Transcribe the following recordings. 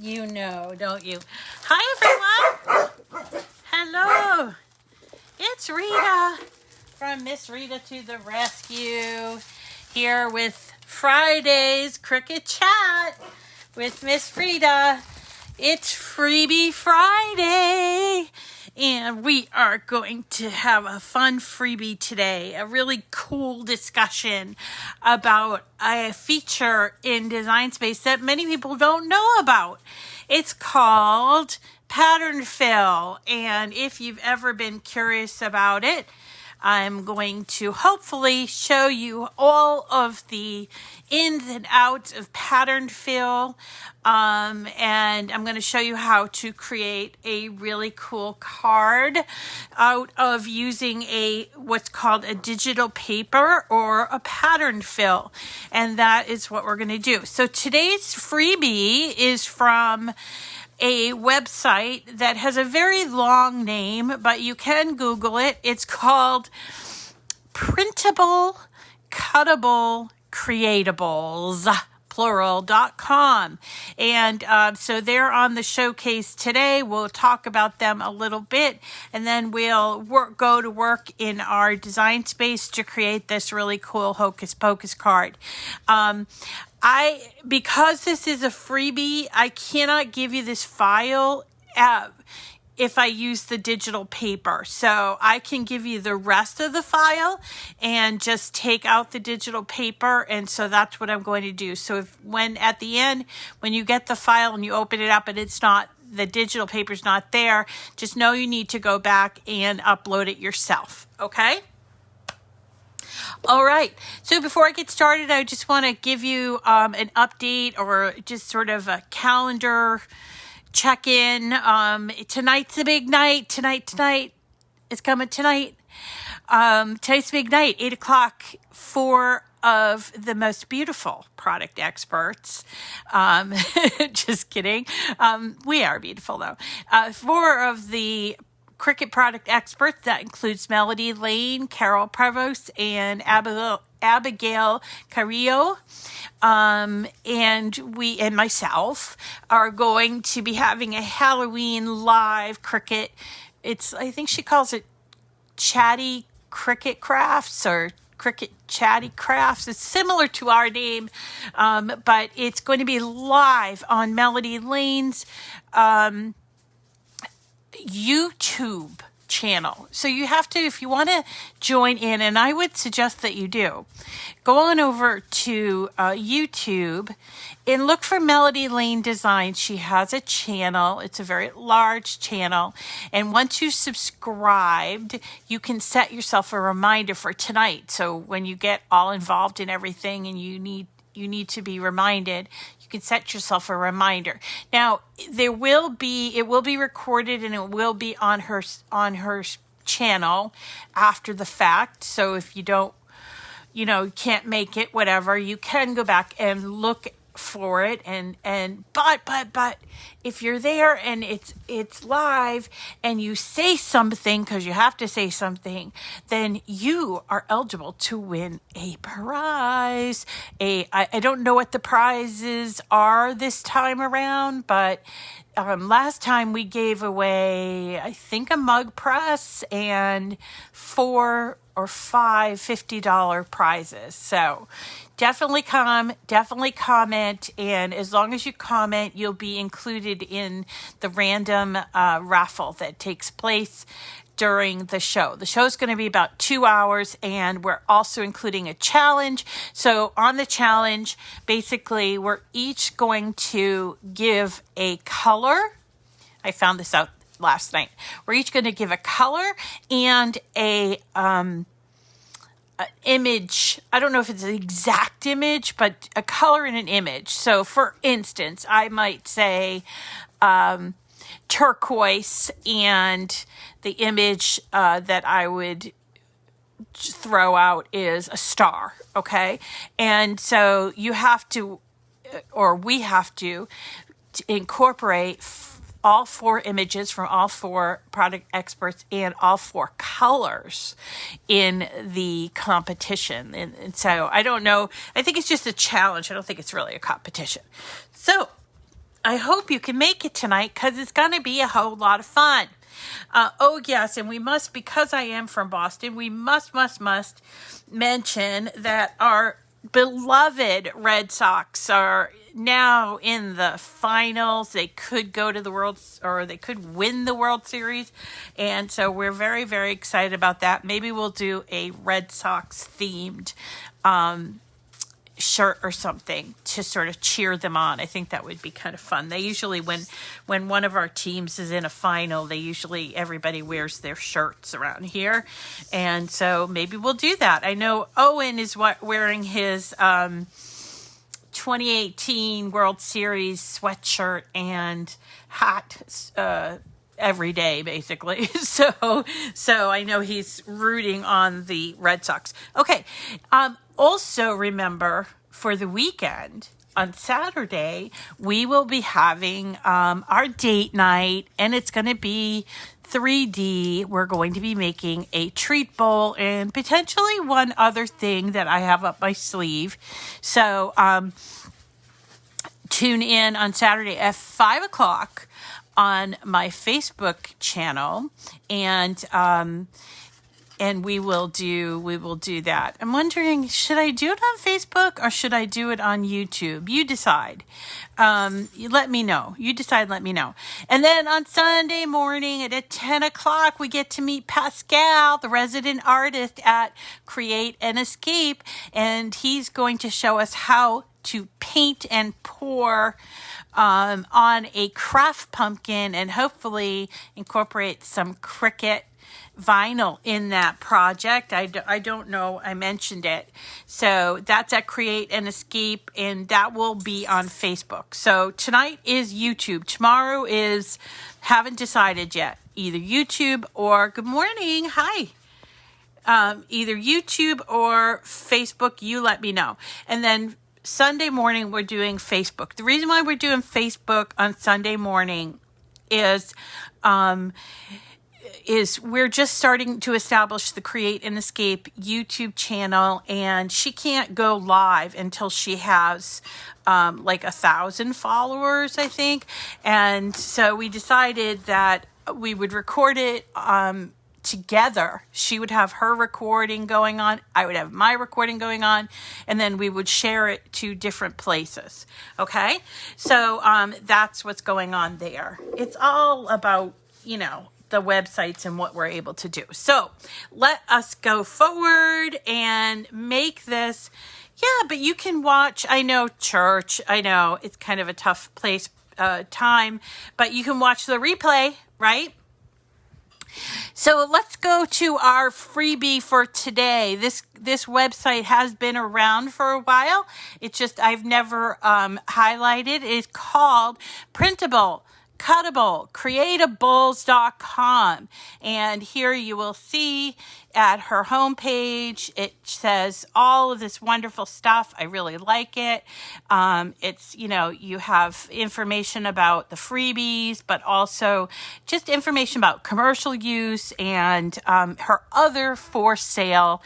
You know, don't you? Hi, everyone. Hello. It's Rita from Miss Rita to the Rescue, here with Friday's Cricut Chat with Miss Rita. It's Freebie Friday, and we are going to have a fun freebie today, a really cool discussion about a feature in Design Space that many people don't know about. It's called pattern fill, and if you've ever been curious about it, I'm going to hopefully show you all of the ins and outs of pattern fill, and I'm going to show you how to create a really cool card out of using what's called a digital paper or a pattern fill, and that is what we're going to do. So today's freebie is from a website that has a very long name, but you can Google it. It's called Printable, Cutable, Creatables, plural.com. And so they're on the showcase today. We'll talk about them a little bit, and then we'll go to work in our design space to create this really cool Hocus Pocus card. Because this is a freebie, I cannot give you this file if I use the digital paper. So I can give you the rest of the file and just take out the digital paper. And so that's what I'm going to do. So at the end, when you get the file and you open it up and the digital paper's not there, just know you need to go back and upload it yourself. Okay? All right. So before I get started, I just want to give you an update or just sort of a calendar check-in. Tonight's the big night. Tonight. It's coming tonight. Tonight's the big night, 8 o'clock, 4 of the most beautiful product experts. Just kidding. We are beautiful, though. 4 of the Cricut product experts, that includes Melody Lane, Carol Prevost, and Abigail Carrillo, and we and myself are going to be having a Halloween live Cricut. I think she calls it Chatty Cricut Crafts or Cricut Chatty Crafts. It's similar to our name, but it's going to be live on Melody Lane's YouTube channel. So you have to, if you want to join in, and I would suggest that you do, go on over to YouTube and look for Melody Lane Design. She has a channel. It's a very large channel. And once you've subscribed, you can set yourself a reminder for tonight. So when you get all involved in everything and you need to be reminded, you can set yourself a reminder. Now, it will be recorded and it will be on her channel after the fact. So if you can't make it, whatever, you can go back and look for it but if you're there and it's live and you say something, because you have to say something, then you are eligible to win a prize. I don't know what the prizes are this time around, but last time we gave away, I think, a mug press and 4 or 5 $50 prizes. So definitely comment, and as long as you comment, you'll be included in the random raffle that takes place during the show. The show is going to be about 2 hours, and we're also including a challenge. So on the challenge, basically, we're each going to give a color. I found this out last night. We're each going to give a color and a image. I don't know if it's an exact image, but a color and an image. So for instance, I might say turquoise, and the image that I would throw out is a star. Okay. And so you have to, or we have to incorporate all 4 images from all 4 product experts and all 4 colors in the competition. And so I don't know. I think it's just a challenge. I don't think it's really a competition. So I hope you can make it tonight because it's going to be a whole lot of fun. Oh, yes, and we must, because I am from Boston, we must mention that our beloved Red Sox are now in the finals. They could go to the they could win the World Series. And so we're very, very excited about that. Maybe we'll do a Red Sox themed shirt or something to sort of cheer them on. I think that would be kind of fun. They usually, when one of our teams is in a final, everybody wears their shirts around here. And so maybe we'll do that. I know Owen is wearing his 2018 World Series sweatshirt and hat every day, basically. So I know he's rooting on the Red Sox. Okay. Also remember, for the weekend, on Saturday, we will be having our date night, and it's going to be 3D. We're going to be making a treat bowl and potentially one other thing that I have up my sleeve. So tune in on Saturday at 5 o'clock on my Facebook channel, and we will do that. I'm wondering, should I do it on Facebook or should I do it on YouTube? You decide. You let me know. You decide, let me know. And then on Sunday morning at 10 o'clock, we get to meet Pascal, the resident artist at Create and Escape, and he's going to show us how to paint and pour on a craft pumpkin and hopefully incorporate some Cricut vinyl in that project. I don't know. I mentioned it. So that's at Create and Escape, and that will be on Facebook. So tonight is YouTube. Tomorrow is, haven't decided yet, either YouTube or, good morning, hi. Either YouTube or Facebook, you let me know. And then Sunday morning, we're doing Facebook. The reason why we're doing Facebook on Sunday morning is we're just starting to establish the Create and Escape YouTube channel, and she can't go live until she has like 1,000 followers, I think. And so we decided that we would record it together. She would have her recording going on, I would have my recording going on, and then we would share it to different places. Okay? So that's what's going on there. It's all about, the websites and what we're able to do. So let us go forward and make this. Yeah, but you can watch, I know church, I know it's kind of a tough time, but you can watch the replay, right? So let's go to our freebie for today. This website has been around for a while. It's just I've never highlighted. It's called Printable, Cutable, creatables.com. And here you will see at her homepage, it says all of this wonderful stuff. I really like it. It's, you have information about the freebies, but also just information about commercial use and her other for sale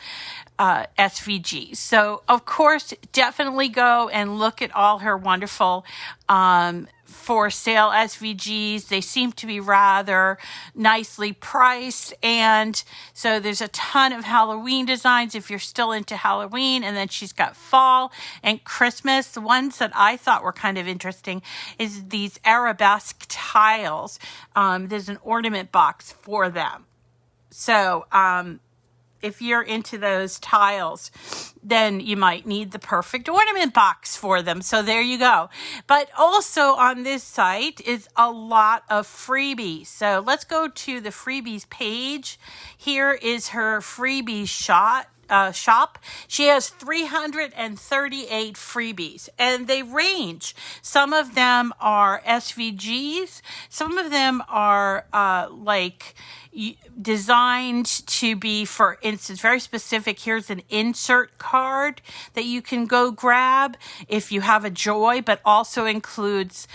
SVGs. So, of course, definitely go and look at all her wonderful for sale SVGs. They seem to be rather nicely priced. And so there's a ton of Halloween designs if you're still into Halloween. And then she's got fall and Christmas. The ones that I thought were kind of interesting is these arabesque tiles. There's an ornament box for them. So, if you're into those tiles, then you might need the perfect ornament box for them. So there you go. But also on this site is a lot of freebies. So let's go to the freebies page. Here is her freebies shop. She has 338 freebies, and they range. Some of them are SVGs. Some of them are designed to be, for instance, very specific. Here's an insert card that you can go grab if you have a joy, but also includes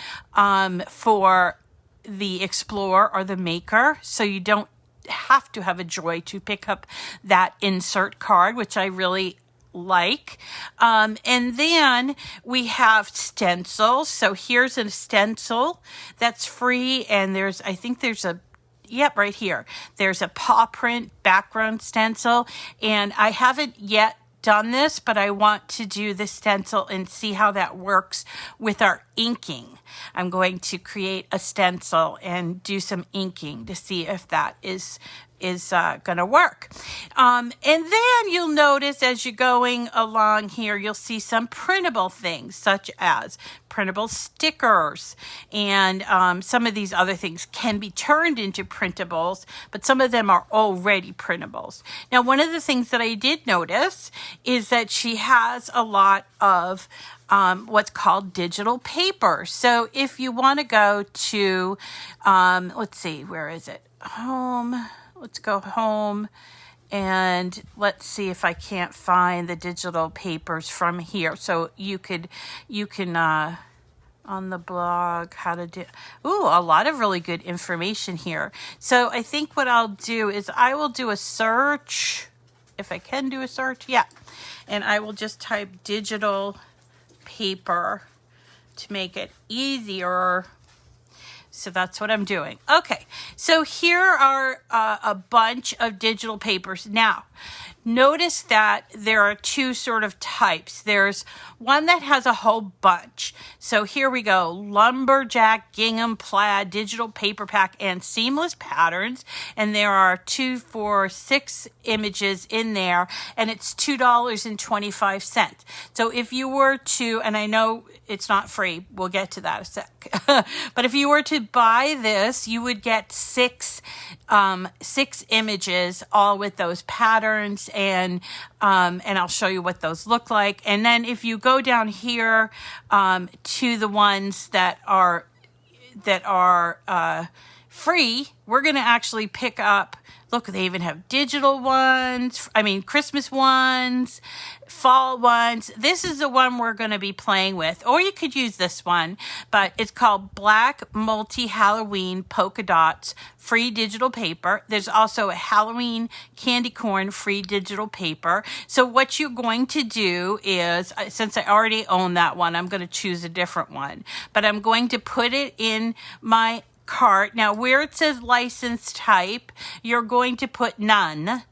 for the explorer or the maker, so you don't have to have a joy to pick up that insert card, which I really like. And then we have stencils. So here's a stencil that's free, and I think there's a yep, right here. There's a paw print background stencil, and I haven't yet done this, but I want to do the stencil and see how that works with our inking. I'm going to create a stencil and do some inking to see if that is going to work. And then you'll notice as you're going along here, you'll see some printable things such as printable stickers, and some of these other things can be turned into printables, but some of them are already printables. Now, one of the things that I did notice is that she has a lot of what's called digital paper. So if you want to go to, let's see, where is it? Home. Let's go home, and let's see if I can't find the digital papers from here. So you can on the blog, how to do, a lot of really good information here. So I think what I'll do is I will do a search, if I can do a search, yeah. And I will just type digital paper to make it easier. So that's what I'm doing. Okay, so here are a bunch of digital papers. Now, notice that there are two sort of types. There's one that has a whole bunch. So here we go. Lumberjack, gingham, plaid, digital paper pack, and seamless patterns. And there are 2, 4, 6 images in there. And it's $2.25. So if you were to, and I know it's not free. We'll get to that in a sec. But if you were to buy this, you would get 6 images, all with those patterns, and I'll show you what those look like. And then if you go down here to the ones that are free, we're going to actually pick up. Look, they even have digital ones, Christmas ones, fall ones. This is the one we're going to be playing with. Or you could use this one, but it's called Black Multi-Halloween Polka Dots Free Digital Paper. There's also a Halloween Candy Corn Free Digital Paper. So what you're going to do is, since I already own that one, I'm going to choose a different one. But I'm going to put it in my cart. Now, where it says license type, you're going to put none,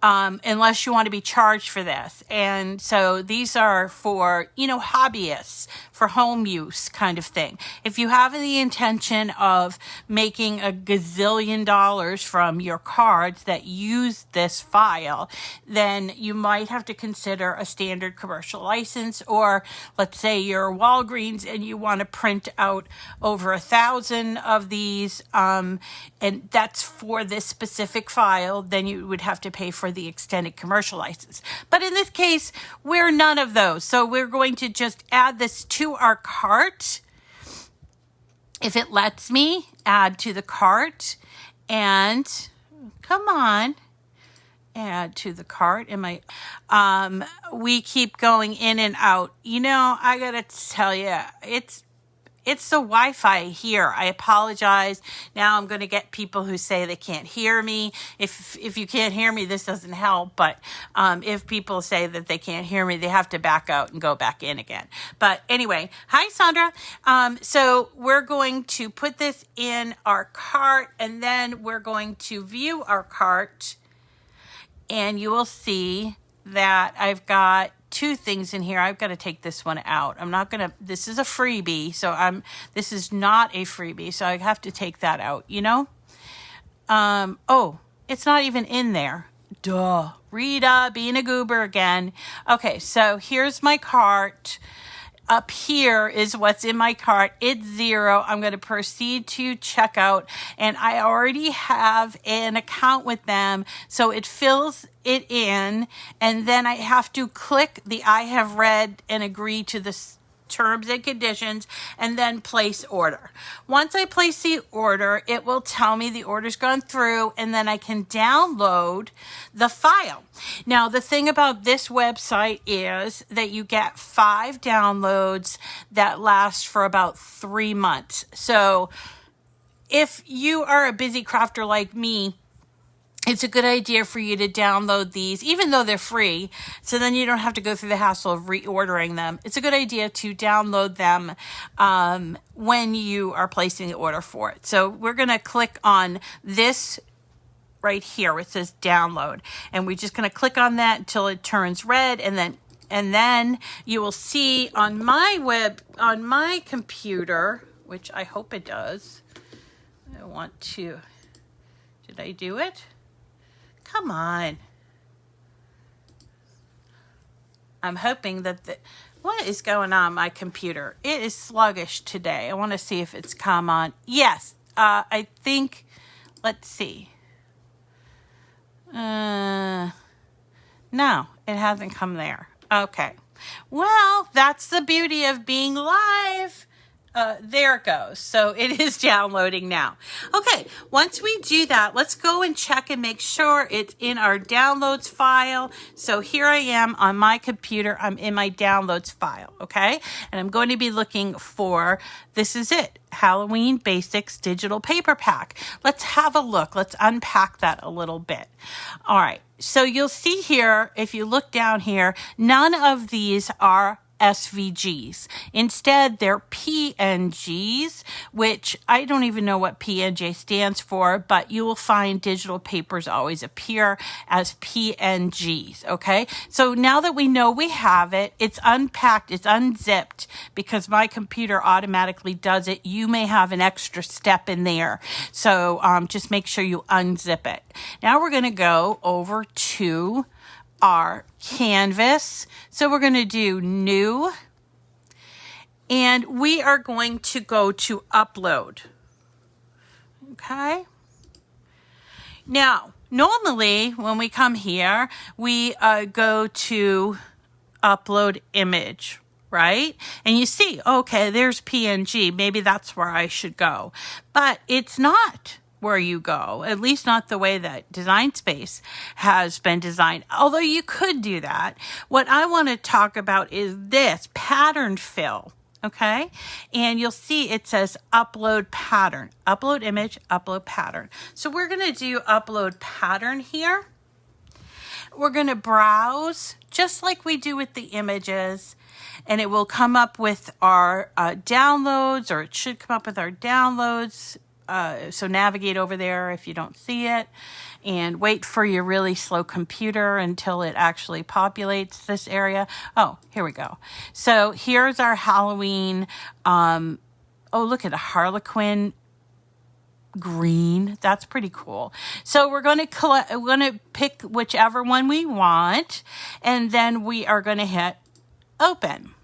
unless you want to be charged for this. And so these are for, hobbyists, for home use kind of thing. If you have the intention of making a gazillion dollars from your cards that use this file, then you might have to consider a standard commercial license, or let's say you're Walgreens and you want to print out over 1,000 of these, and that's for this specific file, then you would have to pay for the extended commercial license. But in this case, we're none of those. So we're going to just add this to our cart. If it lets me add to the cart, and come on, add to the cart. We keep going in and out. I gotta tell you, it's the Wi-Fi here. I apologize. Now I'm going to get people who say they can't hear me. If you can't hear me, this doesn't help. But if people say that they can't hear me, they have to back out and go back in again. But anyway, hi, Sandra. So we're going to put this in our cart, and then we're going to view our cart. And you will see that I've got 2 things in here. I've got to take this one out. This is a freebie, so this is not a freebie, so I have to take that out, it's not even in there. Duh. Rita, being a goober again. Okay, so here's my cart. Up here is what's in my cart. It's 0. I'm going to proceed to checkout, and I already have an account with them, so it fills it in, and then I have to click the I have read and agree to the terms and conditions, and then place order. Once I place the order, it will tell me the order's gone through, and then I can download the file. Now, the thing about this website is that you get 5 downloads that last for about 3 months. So if you are a busy crafter like me, it's a good idea for you to download these, even though they're free, so then you don't have to go through the hassle of reordering them. It's a good idea to download them when you are placing the order for it. So we're going to click on this right here where it says download, and we're just going to click on that until it turns red, and then you will see on my computer, which I hope it does. I want to, did I do it? Come on. I'm hoping that what is going on my computer? It is sluggish today. I want to see if it's come on. Yes, I think, let's see. No, it hasn't come there. Okay. Well, that's the beauty of being live. There it goes. So it is downloading now. Okay, once we do that, let's go and check and make sure it's in our downloads file. So here I am on my computer. I'm in my downloads file, okay? And I'm going to be looking for, this is it, Halloween Basics Digital Paper Pack. Let's have a look. Let's unpack that a little bit. All right, so you'll see here, if you look down here, none of these are SVGs. Instead, they're PNGs, which I don't even know what PNG stands for, but you will find digital papers always appear as PNGs, okay? So now that we know we have it, it's unpacked, it's unzipped, because my computer automatically does it. You may have an extra step in there, so just make sure you unzip it. Now we're going to go over to our canvas. So we're going to do new, and we are going to go to upload. Okay. Now, normally when we come here, we go to upload image, right? And you see, okay, there's PNG. Maybe that's where I should go, but it's not where you go, at least not the way that Design Space has been designed, although you could do that. What I want to talk about is this pattern fill, okay? And you'll see it says upload pattern, upload image, upload pattern. So we're going to do upload pattern here. We're going to browse just like we do with the images, and it will come up with our downloads, or it should come up with our downloads. So navigate over there if you don't see it, and wait for your really slow computer until it actually populates this area. Oh, here we go. So here's our Halloween. Oh, look at a Harlequin green. That's pretty cool. So we're going to pick whichever one we want, and then we are going to hit open.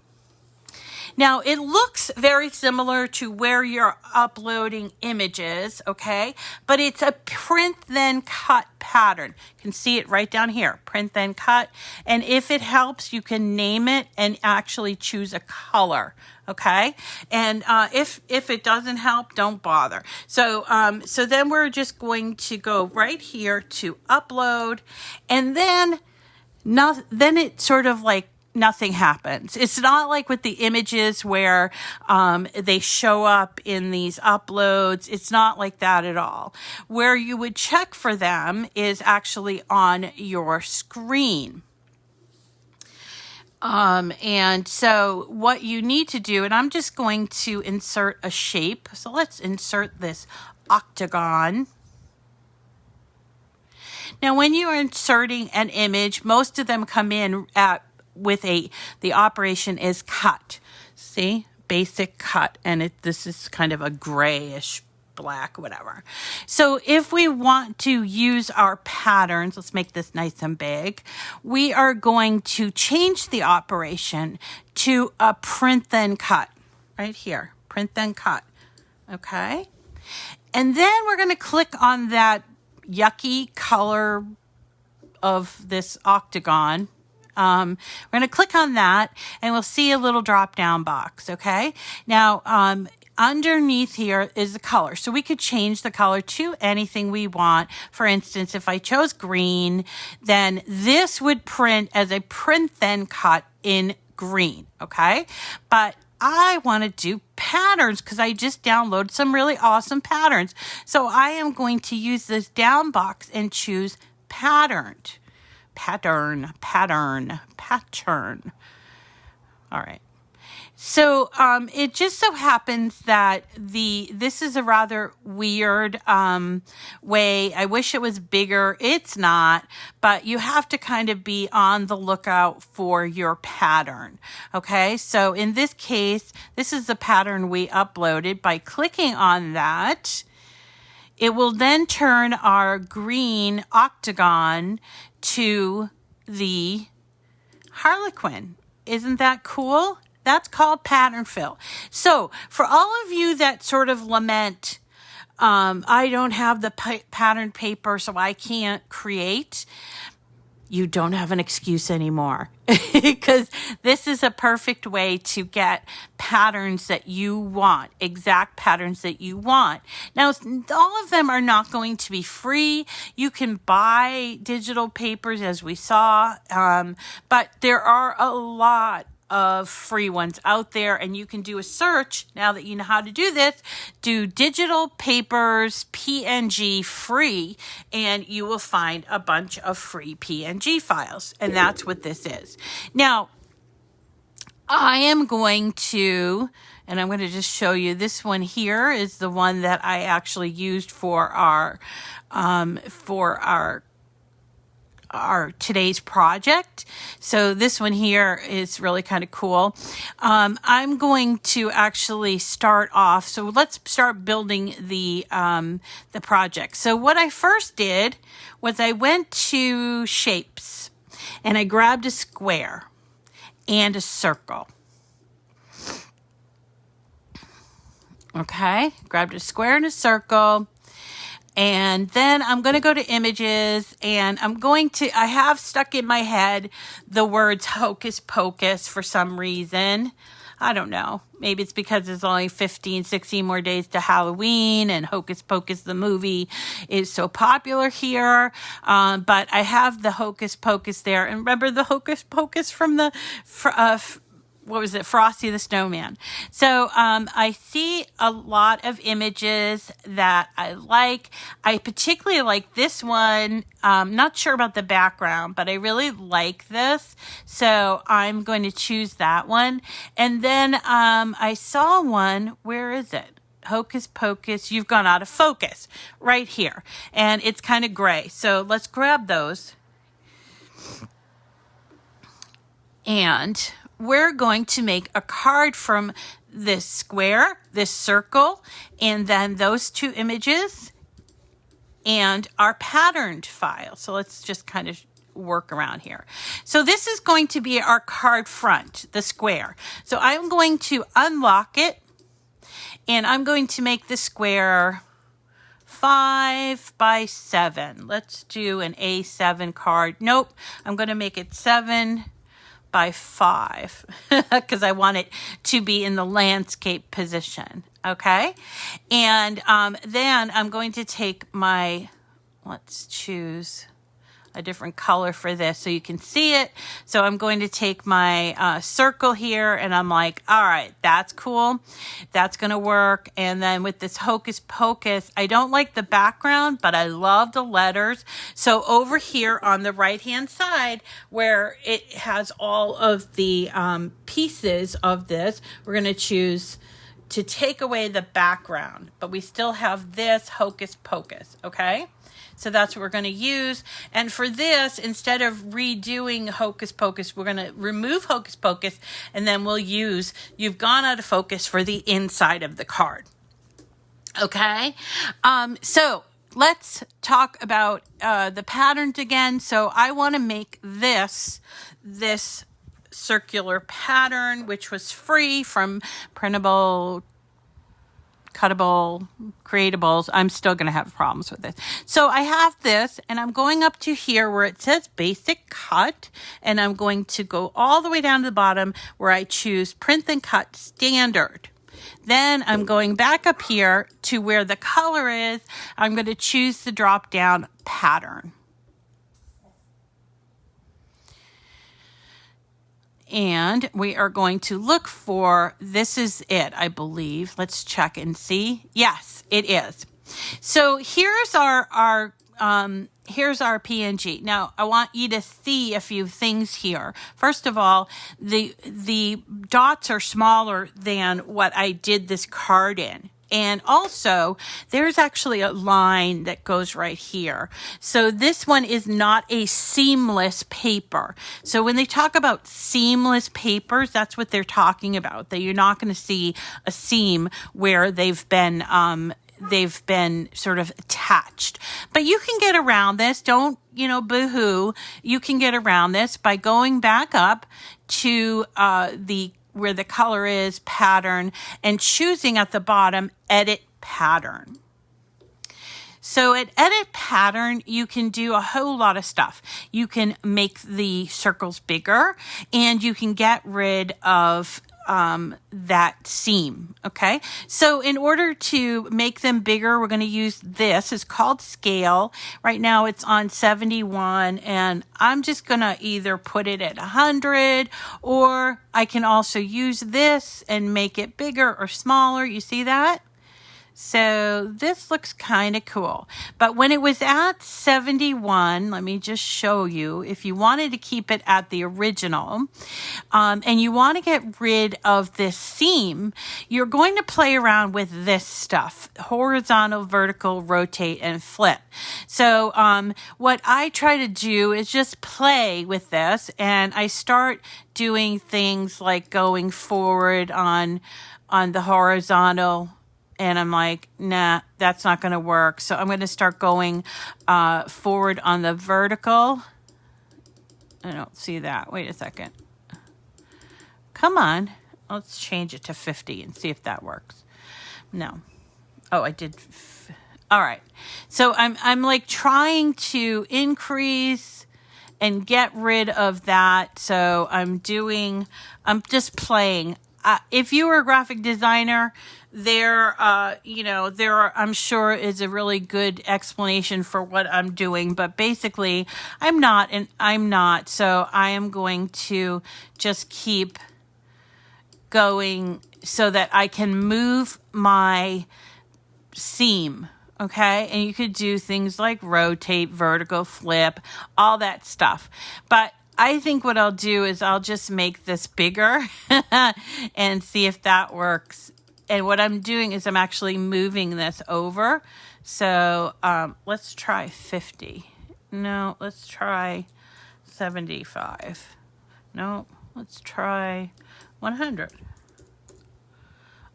Now, it looks very similar to where you're uploading images, okay? But it's a print then cut pattern. You can see it right down here, print then cut. And if it helps, you can name it and actually choose a color, okay? And if it doesn't help, don't bother. So then we're just going to go right here to upload, and then it sort of like nothing happens. It's not like with the images where they show up in these uploads. It's not like that at all. Where you would check for them is actually on your screen. And so what you need to do, and I'm just going to insert a shape. So let's insert this octagon. Now, when you are inserting an image, most of them come in with the operation is cut. See, basic cut, and this is kind of a grayish black, whatever. So if we want to use our patterns, let's make this nice and big. We are going to change the operation to a print then cut right here, print then cut. Okay. And then we're going to click on that yucky color of this octagon. We're going to click on that, and we'll see a little drop-down box, okay? Now, underneath here is the color. So we could change the color to anything we want. For instance, if I chose green, then this would print as a print then cut in green, okay? But I want to do patterns because I just downloaded some really awesome patterns. So I am going to use this down box and choose patterned. Pattern. All right. So it just so happens that this is a rather weird way. I wish it was bigger. It's not, but you have to kind of be on the lookout for your pattern. Okay, so in this case, this is the pattern we uploaded. By clicking on that, it will then turn our green octagon to the Harlequin. Isn't that cool? That's called pattern fill. So for all of you that sort of lament, I don't have the pattern paper, so I can't create, you don't have an excuse anymore because this is a perfect way to get patterns that you want, exact patterns that you want. Now, all of them are not going to be free. You can buy digital papers as we saw, but there are a lot of free ones out there, and you can do a search now that you know how to do this. Do digital papers PNG free, and you will find a bunch of free PNG files, and that's what this is. Now, I am going to, and I'm going to just show you this one here is the one that I actually used for our today's project. So this one here is really kind of cool. I'm going to actually start off. So let's start building the project. So what I first did was I went to shapes and I grabbed a square and a circle. Okay, grabbed a square and a circle. And then I'm going to go to images, and I have stuck in my head the words Hocus Pocus for some reason. I don't know. Maybe it's because there's only 15, 16 more days to Halloween, and Hocus Pocus, the movie, is so popular here. But I have the Hocus Pocus there. And remember the Hocus Pocus from the what was it? Frosty the Snowman. So I see a lot of images that I like. I particularly like this one. Not sure about the background, but I really like this. So I'm going to choose that one. And then I saw one. Where is it? Hocus Pocus. You've gone out of focus right here. And it's kind of gray. So let's grab those. And we're going to make a card from this square, this circle, and then those two images and our patterned file. So let's just kind of work around here. So this is going to be our card front, the square. So I'm going to unlock it, and I'm going to make the square 5 by 7. Let's do an A7 card. Nope, I'm going to make it 7 by 5 because I want it to be in the landscape position. Okay. And then I'm going to take let's choose a different color for this so you can see it. So I'm going to take my circle here, and I'm like, all right, that's cool. That's going to work. And then with this Hocus Pocus, I don't like the background, but I love the letters. So over here on the right-hand side where it has all of the pieces of this, we're going to choose to take away the background, but we still have this Hocus Pocus, okay? So that's what we're going to use. And for this, instead of redoing Hocus Pocus, we're going to remove Hocus Pocus, and then we'll use You've Gone Out of Focus for the inside of the card. Okay? So let's talk about the patterns again. So I want to make this circular pattern, which was free from Printable, Cutable, Creatables. I'm still going to have problems with this. So I have this, and I'm going up to here where it says Basic Cut, and I'm going to go all the way down to the bottom where I choose Print and Cut Standard. Then I'm going back up here to where the color is. I'm going to choose the drop-down Pattern. And we are going to look for, this is it, I believe. Let's check and see. Yes, it is. So here's our PNG. Now, I want you to see a few things here. First of all, the dots are smaller than what I did this card in. And also, there's actually a line that goes right here. So this one is not a seamless paper. So when they talk about seamless papers, that's what they're talking about. That you're not going to see a seam where they've been sort of attached. But you can get around this. Don't, boo-hoo. You can get around this by going back up to where the color is, pattern, and choosing at the bottom, edit pattern. So at edit pattern, you can do a whole lot of stuff. You can make the circles bigger, and you can get rid of that seam. Okay. So in order to make them bigger, we're going to use this. It's called scale. Right now it's on 71, and I'm just going to either put it at 100, or I can also use this and make it bigger or smaller. You see that? So this looks kind of cool. But when it was at 71, let me just show you, if you wanted to keep it at the original, and you want to get rid of this seam, you're going to play around with this stuff: horizontal, vertical, rotate, and flip. So what I try to do is just play with this, and I start doing things like going forward on the horizontal. And I'm like, nah, that's not going to work. So I'm going to start going forward on the vertical. I don't see that. Wait a second. Come on. Let's change it to 50 and see if that works. No. Oh, I did. All right. So I'm like trying to increase and get rid of that. So I'm just playing. If you were a graphic designer, there, I'm sure is a really good explanation for what I'm doing, but basically I'm not. So I am going to just keep going so that I can move my seam. Okay. And you could do things like rotate, vertical, flip, all that stuff. But I think what I'll do is I'll just make this bigger and see if that works. And what I'm doing is I'm actually moving this over. So let's try 50. No, let's try 75. No, let's try 100.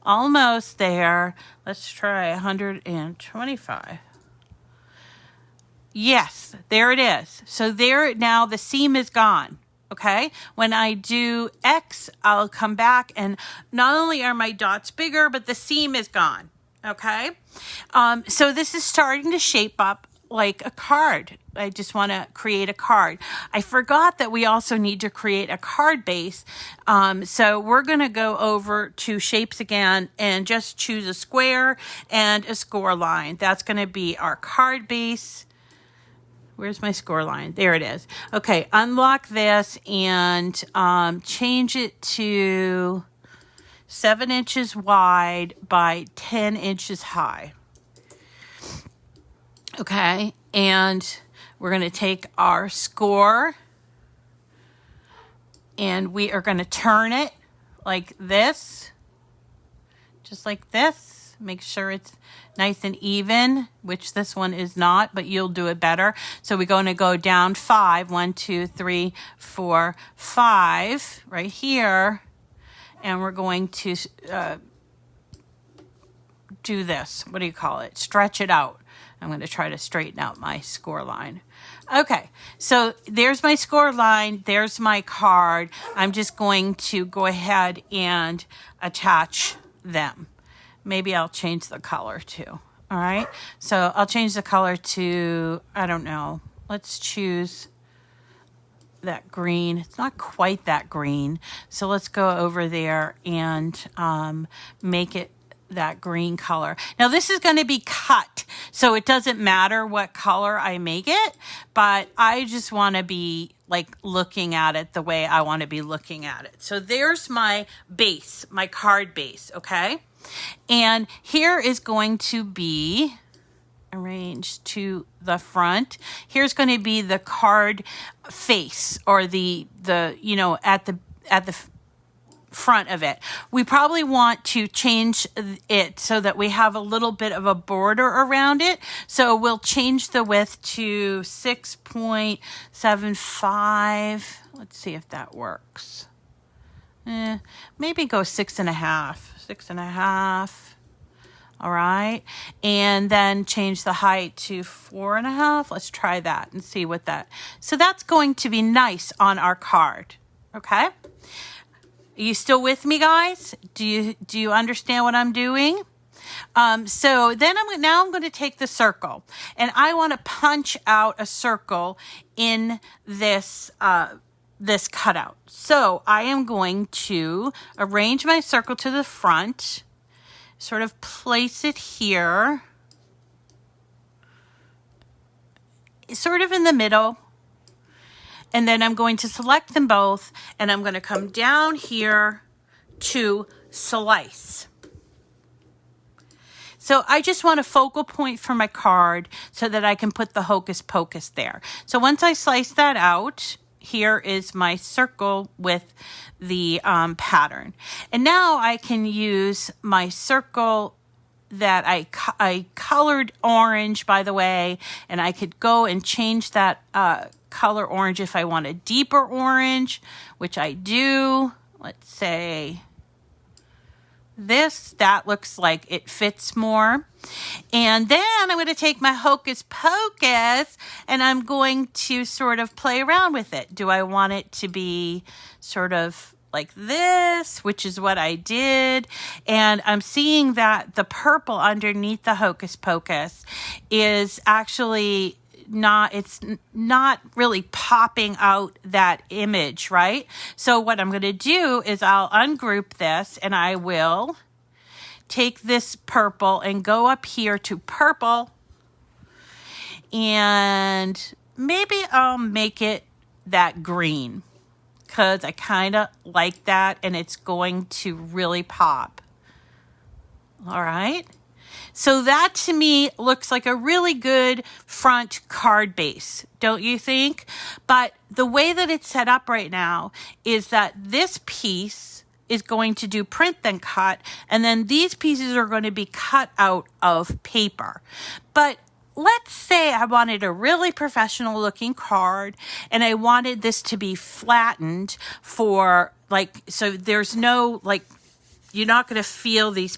Almost there. Let's try 125. Yes, there it is. So there, now the seam is gone. Okay. When I do X, I'll come back, and not only are my dots bigger, but the seam is gone. Okay. So this is starting to shape up like a card. I just want to create a card. I forgot that we also need to create a card base. So we're going to go over to shapes again and just choose a square and a score line. That's going to be our card base. Where's my score line? There it is. Okay, unlock this and change it to 7 inches wide by 10 inches high. Okay, and we're going to take our score and we are going to turn it like this, just like this. Make sure it's nice and even, which this one is not, but you'll do it better. So we're going to go down 5, 1, 2, 3, 4, 5 right here. And we're going to do this. What do you call it? Stretch it out. I'm going to try to straighten out my score line. Okay, so there's my score line. There's my card. I'm just going to go ahead and attach them. Maybe I'll change the color too. All right. So I'll change the color to, I don't know. Let's choose that green. It's not quite that green. So let's go over there and make it that green color. Now this is going to be cut. So it doesn't matter what color I make it, but I just want to be like looking at it the way I want to be looking at it. So there's my base, my card base, okay? And here is going to be arranged to the front. Here's going to be the card face, or the you know, at the front of it. We probably want to change it so that we have a little bit of a border around it. So we'll change the width to 6.75. Let's see if that works. Maybe go 6.5. 6.5. All right. And then change the height to 4.5. Let's try that and see what that. So that's going to be nice on our card. Okay. Are you still with me, guys? Do you understand what I'm doing? So then I'm going to take the circle, and I want to punch out a circle in this this cutout. So I am going to arrange my circle to the front, sort of place it here, sort of in the middle. And then I'm going to select them both, and I'm going to come down here to slice. So I just want a focal point for my card so that I can put the Hocus Pocus there. So once I slice that out, here is my circle with the pattern. And now I can use my circle that I colored orange, by the way, and I could go and change that color orange if I want a deeper orange, which I do. Let's say that looks like it fits more. And then I'm going to take my Hocus Pocus and I'm going to sort of play around with it. Do I want it to be sort of like this, which is what I did. And I'm seeing that the purple underneath the Hocus Pocus is actually it's not really popping out that image, right? So what I'm going to do is I'll ungroup this, and I will take this purple and go up here to purple, and maybe I'll make it that green because I kind of like that, and it's going to really pop. All right. So that to me looks like a really good front card base, don't you think? But the way that it's set up right now is that this piece is going to do print then cut, and then these pieces are going to be cut out of paper. But let's say I wanted a really professional looking card and I wanted this to be flattened so there's no, you're not going to feel these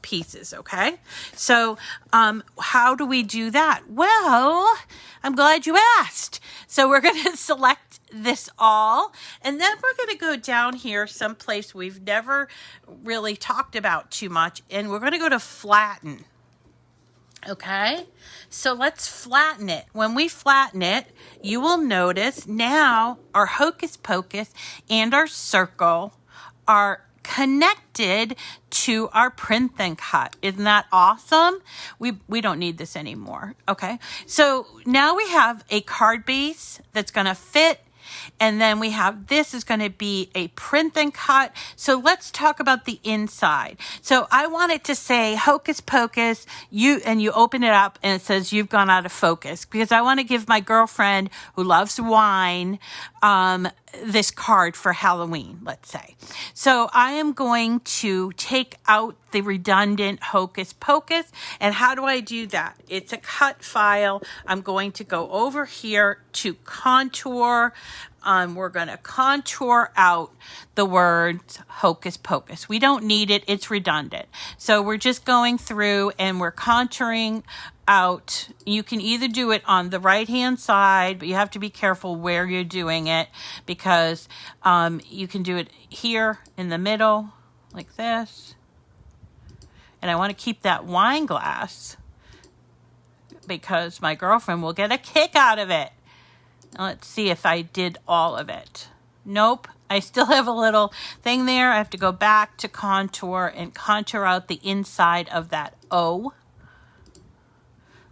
pieces, okay? So how do we do that? Well, I'm glad you asked. So we're going to select this all, and then we're going to go down here someplace we've never really talked about too much, and we're going to go to flatten. Okay, so let's flatten it. When we flatten it, you will notice now our Hocus Pocus and our circle are connected to our print then cut. Isn't that awesome? We don't need this anymore. Okay, so now we have a card base that's going to fit. And then we have this is going to be a print then cut. So let's talk about the inside. So I want it to say Hocus Pocus, you open it up and it says you've gone out of focus, because I want to give my girlfriend who loves wine this card for Halloween, let's say. So I am going to take out the redundant Hocus Pocus. And how do I do that? It's a cut file. I'm going to go over here to contour. We're going to contour out the words Hocus Pocus. We don't need it. It's redundant. So we're just going through and we're contouring out. You can either do it on the right hand side, but you have to be careful where you're doing it, because you can do it here in the middle like this. And I want to keep that wine glass because my girlfriend will get a kick out of it. Now let's see if I did all of it. Nope. I still have a little thing there. I have to go back to contour and contour out the inside of that O.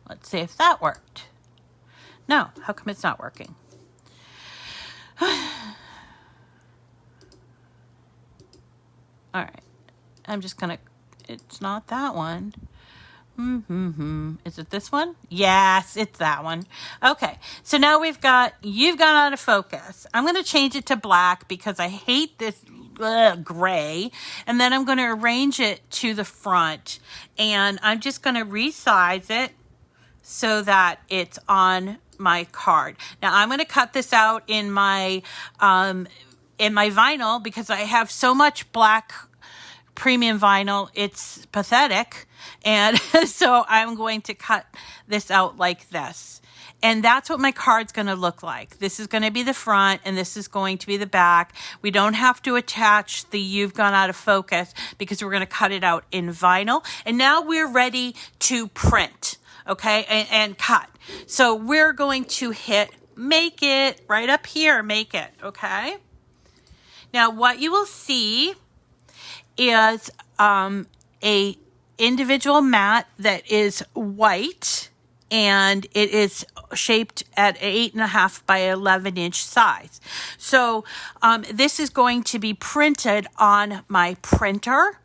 Let's see if that worked. No, how come it's not working? All right. I'm just going to, it's not that one. Is it this one? Yes, it's that one. Okay, so now we've got, you've gone out of focus. I'm going to change it to black because I hate this gray. And then I'm going to arrange it to the front. And I'm just going to resize it so that it's on my card. Now I'm going to cut this out in my vinyl because I have so much black premium vinyl, it's pathetic. And so I'm going to cut this out like this. And that's what my card's going to look like. This is going to be the front and this is going to be the back. We don't have to attach the You've Gone Out of Focus because we're going to cut it out in vinyl. And now we're ready to print, okay, and cut. So we're going to hit Make It right up here, Make It, okay? Now what you will see is a individual mat that is white and it is shaped at 8.5 by 11 inch size. So this is going to be printed on my printer,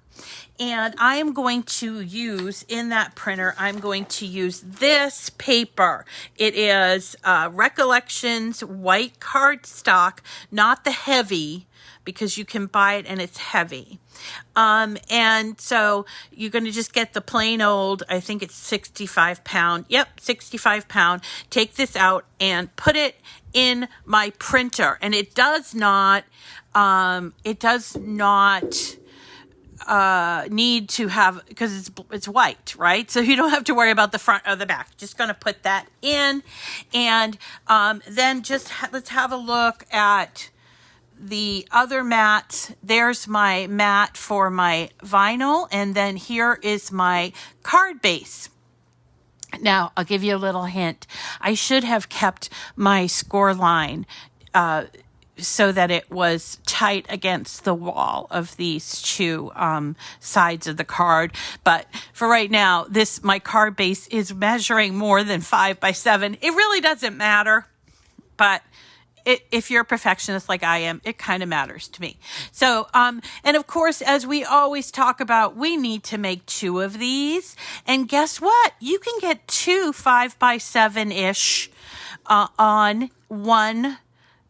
and I am going to use, in that printer, I'm going to use this paper. It is Recollections white cardstock, not the heavy, because you can buy it and it's heavy. And so you're going to just get the plain old, I think it's 65 pound. Yep, 65 pound. Take this out and put it in my printer. And it does not need to have, because it's white, right? So you don't have to worry about the front or the back. Just going to put that in. And then just let's have a look at the other mat. There's my mat for my vinyl, and then here is my card base. Now, I'll give you a little hint. I should have kept my score line so that it was tight against the wall of these two sides of the card. But for right now, my card base is measuring more than 5 by 7. It really doesn't matter, but if you're a perfectionist like I am, it kind of matters to me. So, and of course, as we always talk about, we need to make 2 of these. And guess what? You can get 2 5 by 7-ish on one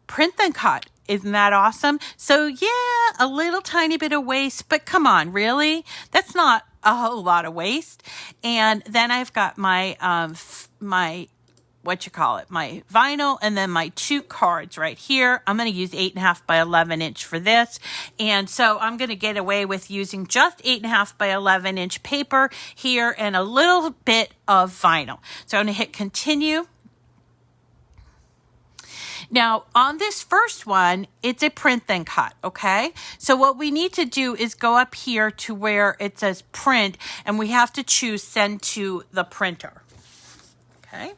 print and cut. Isn't that awesome? So yeah, a little tiny bit of waste, but come on, really? That's not a whole lot of waste. And then I've got my, my vinyl, and then my 2 cards right here. I'm going to use 8.5 by 11 inch for this. And so I'm going to get away with using just 8.5 by 11 inch paper here and a little bit of vinyl. So I'm going to hit continue. Now, on this first one, it's a print then cut, okay? So what we need to do is go up here to where it says print, and we have to choose send to the printer, okay?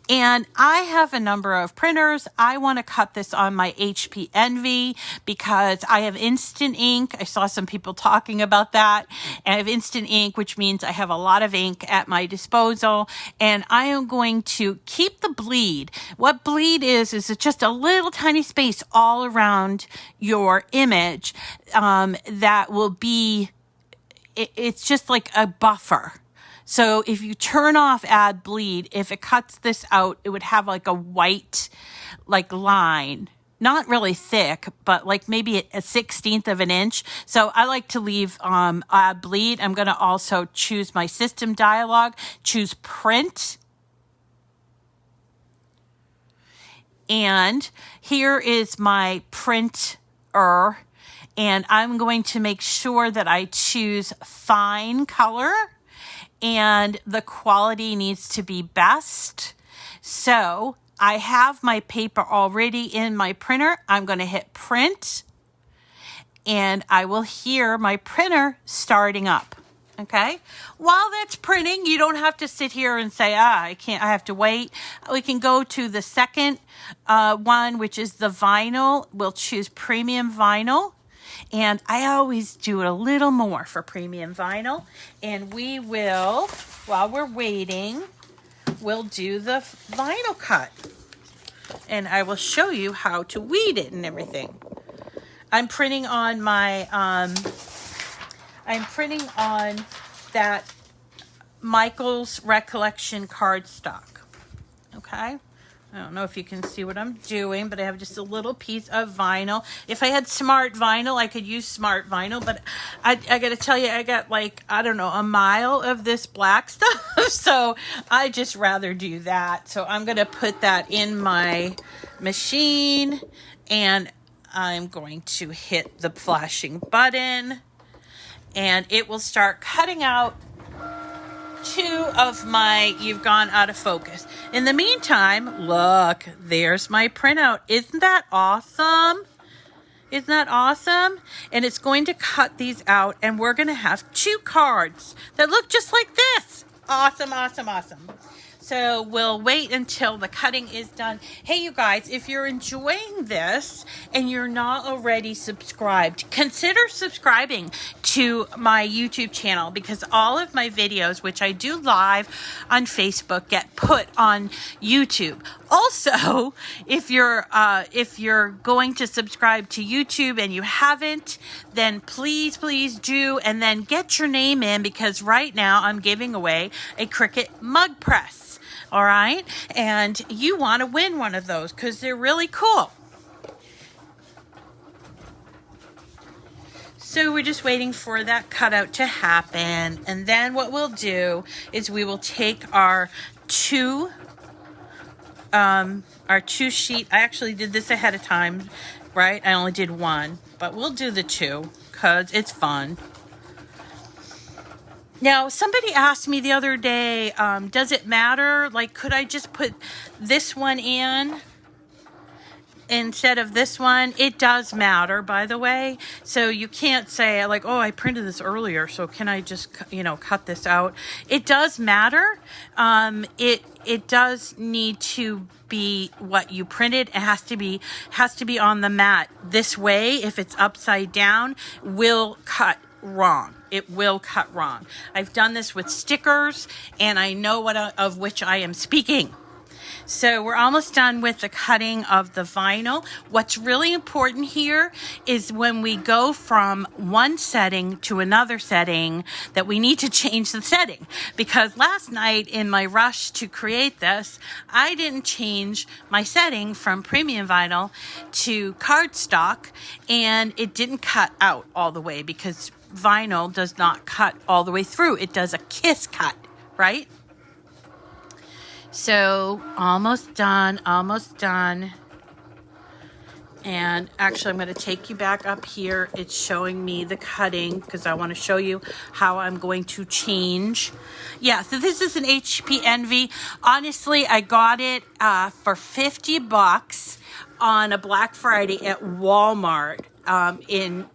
And I have a number of printers. I want to cut this on my HP Envy because I have instant ink. I saw some people talking about that. And I have instant ink, which means I have a lot of ink at my disposal. And I am going to keep the bleed. What bleed is just a little tiny space all around your image that will be, it's just like a buffer. So if you turn off add bleed, if it cuts this out, it would have like a white line, not really thick, but like maybe a 1/16 of an inch. So I like to leave add bleed. I'm going to also choose my system dialog, choose print. And here is my printer. And I'm going to make sure that I choose fine color. And the quality needs to be best. So I have my paper already in my printer. I'm going to hit print, and I will hear my printer starting up. Okay. While that's printing, you don't have to sit here and say, I have to wait. We can go to the second one, which is the vinyl. We'll choose premium vinyl. And I always do it a little more for premium vinyl. And we will, while we're waiting, we'll do the vinyl cut. and I will show you how to weed it and everything. I'm printing on my, I'm printing on that Michael's Recollection cardstock. Okay. I don't know if you can see what I'm doing, but I have just a little piece of vinyl. If I had smart vinyl, I could use smart vinyl, but I got to tell you, I got like, I don't know, a mile of this black stuff. So I just rather do that. So I'm going to put that in my machine, and I'm going to hit the flashing button, and it will start cutting out 2 of my You've Gone Out of Focus. In the meantime, look, there's my printout. Isn't that awesome? Isn't that awesome? And it's going to cut these out, and we're going to have 2 cards that look just like this. Awesome, awesome, awesome. So we'll wait until the cutting is done. Hey, you guys, if you're enjoying this and you're not already subscribed, consider subscribing to my YouTube channel, because all of my videos, which I do live on Facebook, get put on YouTube. Also, if you're going to subscribe to YouTube and you haven't, then please do, and then get your name in, because right now I'm giving away a Cricut Mug Press. All right, and you want to win one of those because they're really cool. So we're just waiting for that cutout to happen, and then what we'll do is we will take our 2 sheet. I actually did this ahead of time, right? I only did 1, but we'll do the 2 because it's fun. Now, somebody asked me the other day, does it matter? Like, could I just put this one in instead of this one? It does matter, by the way. So you can't say, like, oh, I printed this earlier, so can I just, cut this out? It does matter. It does need to be what you printed. It has to be on the mat. This way, if it's upside down, will cut wrong. It will cut wrong. I've done this with stickers, and I know of which I am speaking. So we're almost done with the cutting of the vinyl. What's really important here is when we go from one setting to another setting, that we need to change the setting. Because last night in my rush to create this, I didn't change my setting from premium vinyl to cardstock, and it didn't cut out all the way, because vinyl does not cut all the way through. It does a kiss cut, right? So almost done. And actually, I'm going to take you back up here. It's showing me the cutting because I want to show you how I'm going to change. Yeah, so this is an HP Envy. Honestly, I got it for $50 on a Black Friday at Walmart in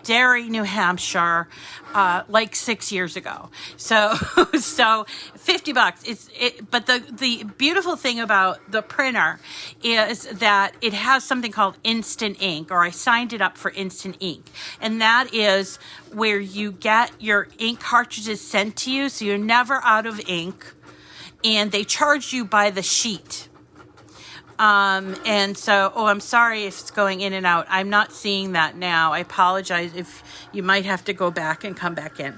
Derry, New Hampshire, like 6 years ago. So $50. But the beautiful thing about the printer is that it has something called Instant Ink, or I signed it up for Instant Ink. And that is where you get your ink cartridges sent to you, so you're never out of ink. And they charge you by the sheet. And so, I'm sorry if it's going in and out. I'm not seeing that now. I apologize if you might have to go back and come back in.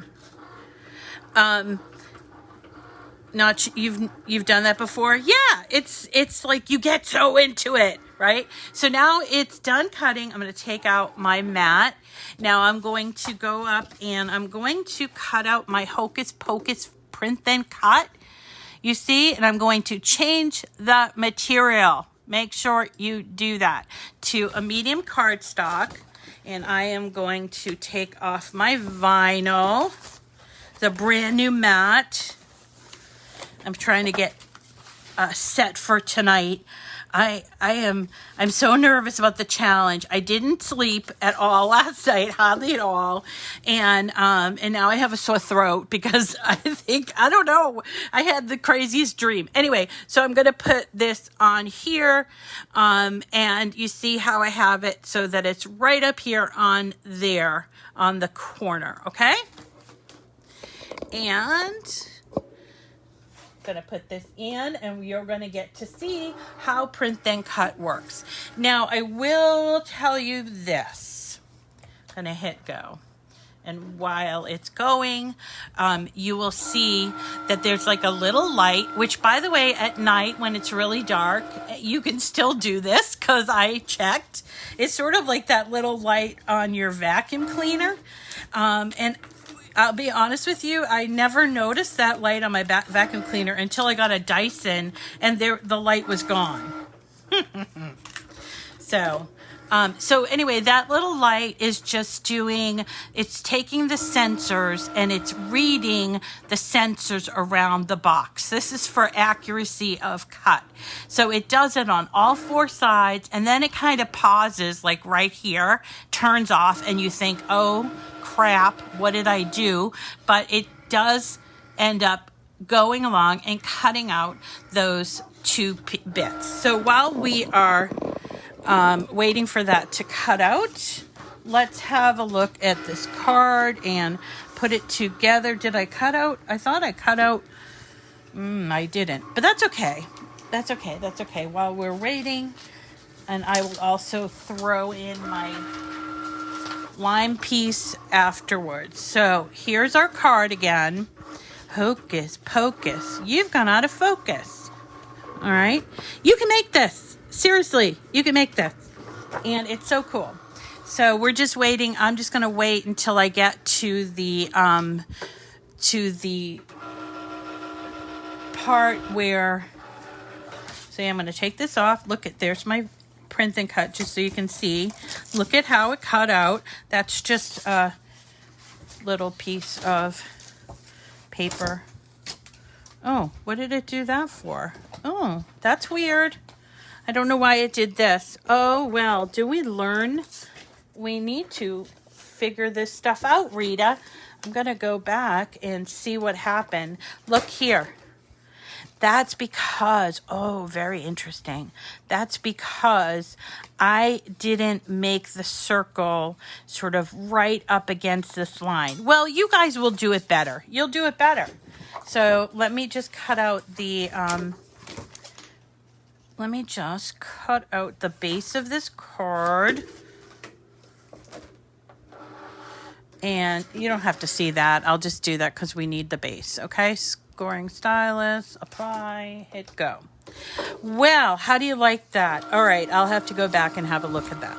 You've done that before? Yeah, it's like you get so into it, right? So now it's done cutting. I'm going to take out my mat. Now I'm going to go up and I'm going to cut out my Hocus Pocus Print Then Cut. You see, and I'm going to change the material. Make sure you do that to a medium cardstock. And I am going to take off my vinyl, the brand new mat. I'm trying to get set for tonight. I'm so nervous about the challenge. I didn't sleep at all last night, hardly at all, and now I have a sore throat because I don't know, I had the craziest dream. Anyway, so I'm gonna put this on here, and you see how I have it so that it's right up here on there on the corner, okay? And Gonna put this in and you're gonna get to see how print then cut works. Now I will tell you this. Gonna hit go. And while it's going, you will see that there's like a little light, which by the way, at night when it's really dark, you can still do this because I checked. It's sort of like that little light on your vacuum cleaner. And I'll be honest with you, I never noticed that light on my vacuum cleaner until I got a Dyson and the light was gone. So anyway, that little light is just it's taking the sensors and it's reading the sensors around the box. This is for accuracy of cut. So it does it on all 4 sides and then it kind of pauses like right here, turns off and you think, oh crap, what did I do? But it does end up going along and cutting out those 2 bits. So while we are waiting for that to cut out, let's have a look at this card and put it together. Did I cut out? I thought I cut out. I didn't, but that's okay. That's okay. While we're waiting, and I will also throw in my lime piece afterwards. So here's our card again. Hocus Pocus. You've gone out of focus. All right. You can make this. Seriously, you can make this. And it's so cool. So we're just waiting. I'm just going to wait until I get to the part where, so I'm going to take this off. Look at, there's my print and cut just so you can see. Look at how it cut out. That's just a little piece of paper. Oh, what did it do that for? Oh, that's weird. I don't know why it did this. Oh, well, do we learn? We need to figure this stuff out, Rita. I'm going to go back and see what happened. Look here. That's because, oh, very interesting. That's because I didn't make the circle sort of right up against this line. Well, you guys will do it better. You'll do it better. So let me just cut out the... Let me just cut out the base of this card. And you don't have to see that. I'll just do that because we need the base. Okay, scoring stylus, apply, hit go. Well, how do you like that? All right, I'll have to go back and have a look at that.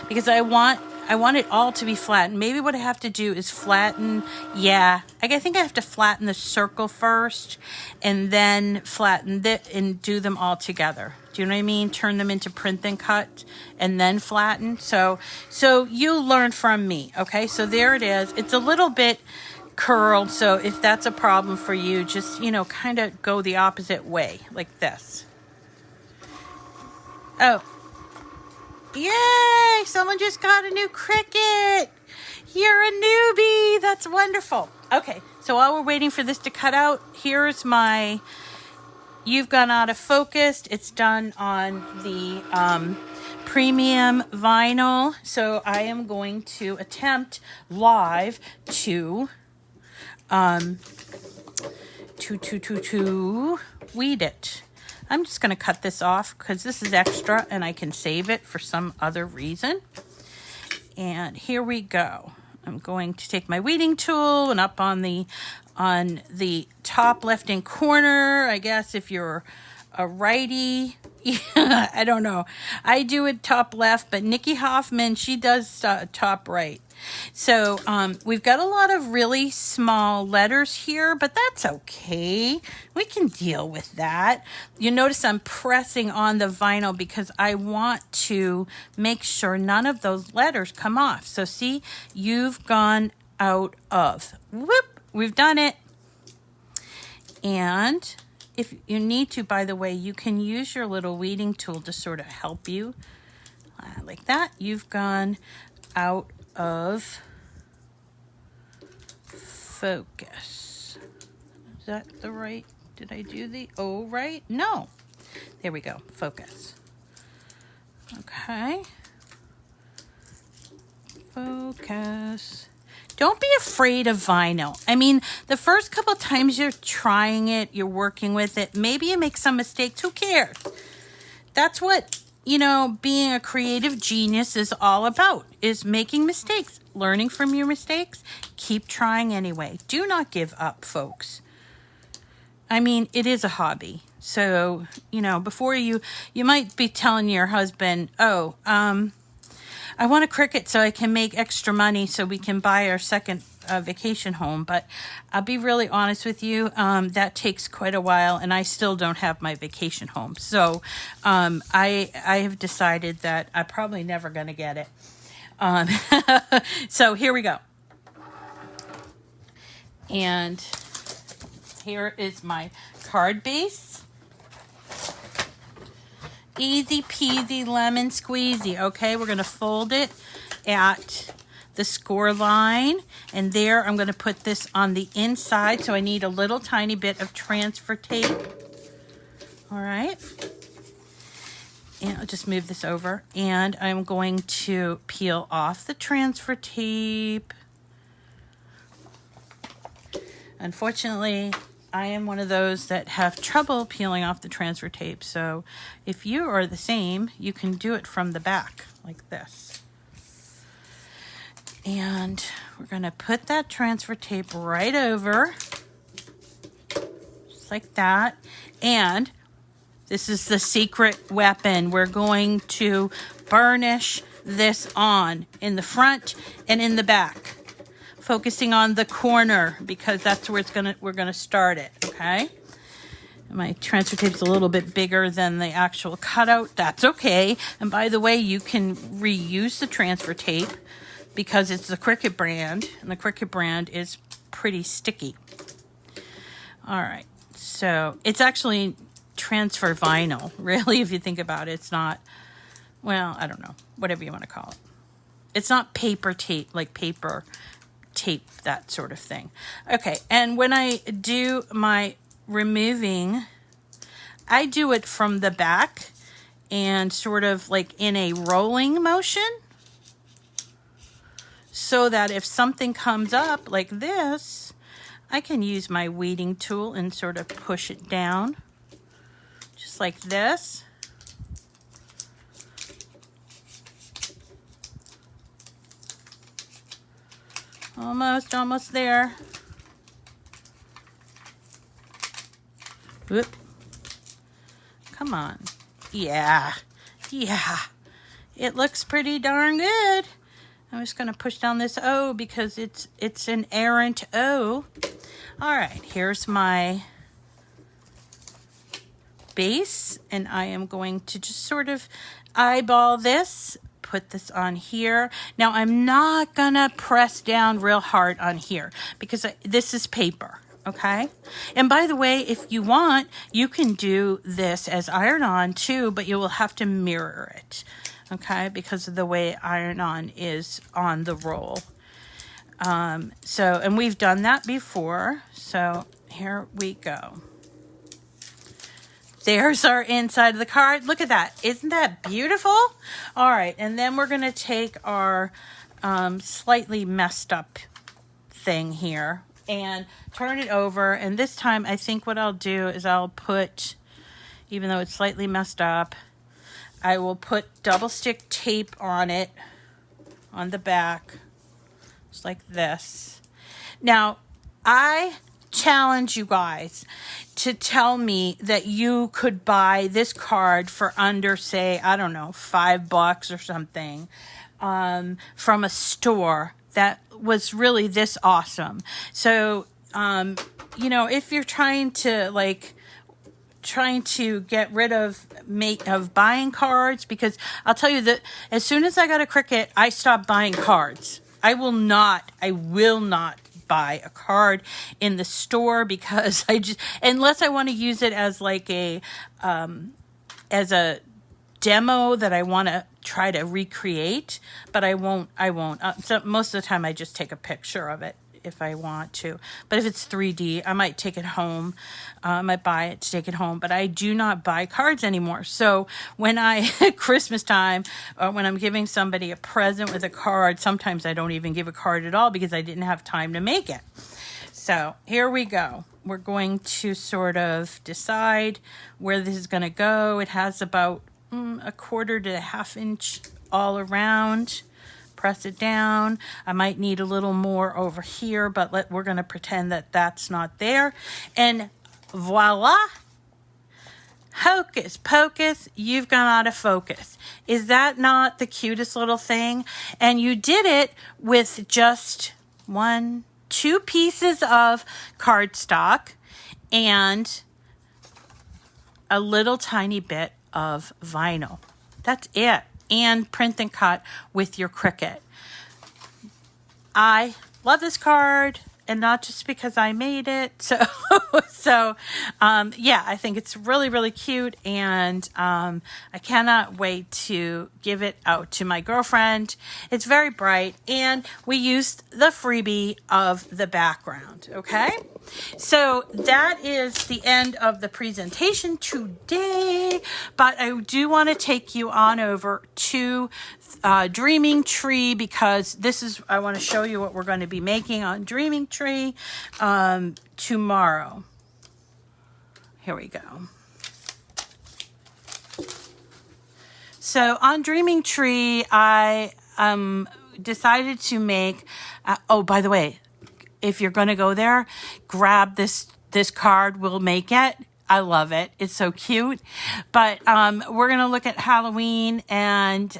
Because I want it all to be flattened. Maybe what I have to do is flatten. Yeah, I think I have to flatten the circle first and then flatten it and do them all together. Do you know what I mean? Turn them into print and cut and then flatten. So you learn from me. Okay, so there it is. It's a little bit curled. So if that's a problem for you, just, kind of go the opposite way like this. Oh. Yay! Someone just got a new Cricut. You're a newbie. That's wonderful. Okay, so while we're waiting for this to cut out, here's my You've Gone Out of Focus. It's done on the premium vinyl. So I am going to attempt live to weed it. I'm just going to cut this off because this is extra and I can save it for some other reason. And here we go. I'm going to take my weeding tool and up on the top left-hand corner, I guess if you're a righty, I don't know. I do it top left, but Nikki Hoffman, she does top right. So we've got a lot of really small letters here, but that's okay. We can deal with that. You notice I'm pressing on the vinyl because I want to make sure none of those letters come off. So see, you've gone out of. Whoop, we've done it. And if you need to, by the way, you can use your little weeding tool to sort of help you. Like that. You've gone out of focus. Is that the right? Did I do the O right? No. There we go. Focus. Okay. Focus. Don't be afraid of vinyl. I mean, the first couple times you're trying it, you're working with it, maybe you make some mistakes. Who cares? That's what, you know, being a creative genius is all about, is making mistakes, learning from your mistakes. Keep trying anyway. Do not give up, folks. I mean, it is a hobby. So, you know, before you might be telling your husband, oh, I want a Cricut so I can make extra money so we can buy our second vacation home. But I'll be really honest with you, that takes quite a while, and I still don't have my vacation home. So I have decided that I'm probably never going to get it. So here we go. And here is my card base. Easy peasy lemon squeezy. Okay, we're going to fold it at the score line, and there I'm going to put this on the inside, so I need a little tiny bit of transfer tape. All right, and I'll just move this over, and I'm going to peel off the transfer tape. Unfortunately, I am one of those that have trouble peeling off the transfer tape. So if you are the same, you can do it from the back like this. And we're going to put that transfer tape right over, just like that. And this is the secret weapon. We're going to burnish this on in the front and in the back, focusing on the corner because that's where we're gonna start it. Okay, my transfer tape's a little bit bigger than the actual cutout. That's okay. And by the way, you can reuse the transfer tape because it's the Cricut brand, and the Cricut brand is pretty sticky. All right, so it's actually transfer vinyl, really, if you think about it. It's not, well, I don't know, whatever you want to call it. It's not paper tape, like paper tape, that sort of thing. Okay, and when I do my removing, I do it from the back and sort of like in a rolling motion, so that if something comes up like this, I can use my weeding tool and sort of push it down, just like this. Almost there. Whoop. Come on. Yeah. It looks pretty darn good. I'm just going to push down this O because it's an errant O. All right, here's my base, and I am going to just sort of eyeball this, put this on here. Now I'm not gonna press down real hard on here because this is paper, okay? And by the way, if you want, you can do this as iron-on too, but you will have to mirror it, okay? Because of the way iron-on is on the roll. And we've done that before, so here we go. There's our inside of the card. Look at that. Isn't that beautiful? All right, and then we're going to take our slightly messed up thing here and turn it over. And this time, I think what I'll do is I'll put, even though it's slightly messed up, I will put double stick tape on it, on the back, just like this. Now, I challenge you guys to tell me that you could buy this card for under, say, I don't know, $5 or something, from a store that was really this awesome. So, you know, if you're trying to get rid of buying cards, because I'll tell you that as soon as I got a Cricut, I stopped buying cards. I will not buy a card in the store because unless I want to use it as like a demo that I want to try to recreate, but I won't. So most of the time I just take a picture of it if I want to. But if it's 3D, I might take it home. I might buy it to take it home. But I do not buy cards anymore. So when Christmas time, when I'm giving somebody a present with a card, sometimes I don't even give a card at all because I didn't have time to make it. So here we go. We're going to sort of decide where this is going to go. It has about 1/4 to 1/2 inch all around. Press it down. I might need a little more over here, but we're going to pretend that that's not there. And voila! Hocus Pocus, you've gone out of focus. Is that not the cutest little thing? And you did it with just 2 pieces of cardstock and a little tiny bit of vinyl. That's it. And print and cut with your Cricut. I love this card, and not just because I made it. So yeah, I think it's really, really cute, and I cannot wait to give it out to my girlfriend. It's very bright, and we used the freebie of the background, okay? So that is the end of the presentation today, but I do want to take you on over to Dreaming Tree, because I want to show you what we're going to be making on Dreaming Tree tomorrow. Here we go. So on Dreaming Tree, I decided to make, oh, by the way, if you're going to go there, grab this card. We'll make it. I love it. It's so cute. But we're going to look at Halloween, and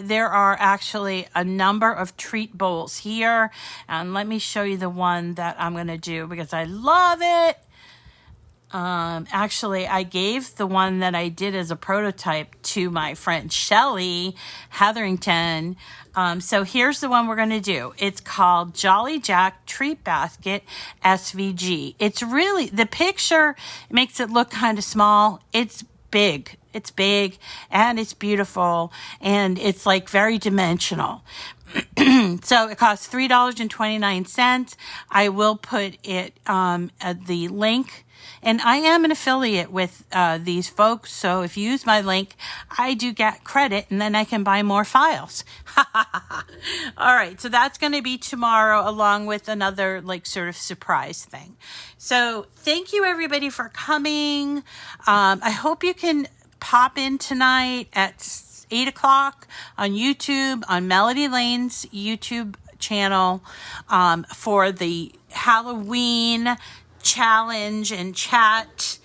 there are actually a number of treat bowls here. And let me show you the one that I'm going to do because I love it. Actually, I gave the one that I did as a prototype to my friend Shelly Hetherington. So here's the one we're going to do. It's called Jolly Jack Treat Basket SVG. It's really, the picture makes it look kind of small. It's big. It's big and it's beautiful and it's like very dimensional. So it costs $3.29. I will put it the link. And I am an affiliate with these folks, so if you use my link, I do get credit, and then I can buy more files. All right, so that's going to be tomorrow, along with another sort of surprise thing. So thank you, everybody, for coming. I hope you can pop in tonight at 8 o'clock on YouTube, on Melody Lane's YouTube channel, for the Halloween challenge and chat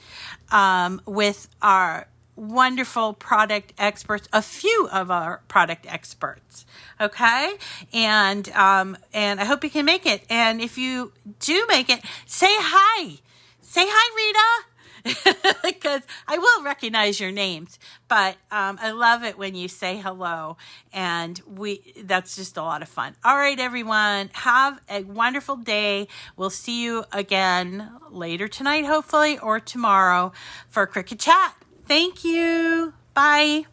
with our wonderful product experts, a few of our product experts. Okay. And I hope you can make it. And if you do make it, say hi, Rita. Because I will recognize your names, but I love it when you say hello, and that's just a lot of fun. All right, everyone, have a wonderful day. We'll see you again later tonight, hopefully, or tomorrow for Cricut Chat. Thank you. Bye.